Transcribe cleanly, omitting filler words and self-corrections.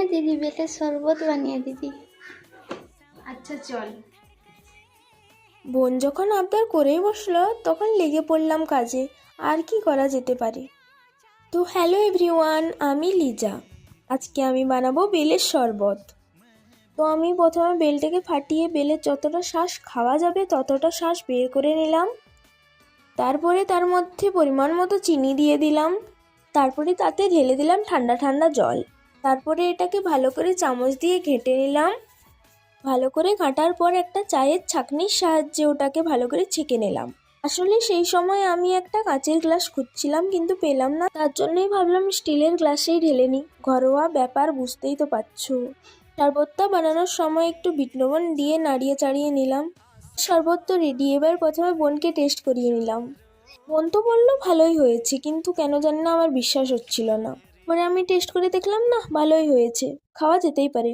না দিদি, বেলের শরবত বানিয়ে দিদি। আচ্ছা চল। বোন যখন আবদার করেই বসলো তখন লেগে পড়লাম কাজে। আর কি করা যেতে পারে। তো হ্যালো এভরিওয়ান, আমি লিজা। আজকে আমি বানাবো বেলের শরবত। তো আমি প্রথমে বেলটাকে ফাটিয়ে বেলের যতটা শাঁস খাওয়া যাবে ততটা শাঁস বের করে নিলাম। তারপরে তার মধ্যে পরিমাণ মতো চিনি দিয়ে দিলাম। তারপরে তাতে ঢেলে দিলাম ঠান্ডা ঠান্ডা জল। তারপরে এটাকে ভালো করে চামচ দিয়ে ঘেঁটে নিলাম। ভালো করে ঘাঁটার পর একটা চায়ের ছাঁকনির সাহায্যে ওটাকে ভালো করে ছেঁকে নিলাম। আসলে সেই সময় আমি একটা কাঁচের গ্লাস খুঁজছিলাম কিন্তু পেলাম না, তার জন্যই ভাবলাম স্টিলের গ্লাসেই ঢেলে নিই। ঘরোয়া ব্যাপার, বুঝতেই তো পারছো। শরবতটা বানানোর সময় একটু বিট লবণ দিয়ে নাড়িয়ে চাড়িয়ে নিলাম। শরবত তো রেডি। এবার প্রথমে বোনকে টেস্ট করিয়ে নিলাম। বোন তো বললো ভালোই হয়েছে, কিন্তু কেন জানি না আমার বিশ্বাস হচ্ছিল না। পরে আমি টেস্ট করে দেখলাম না, ভালোই হয়েছে, খাওয়া যেতেই পারে।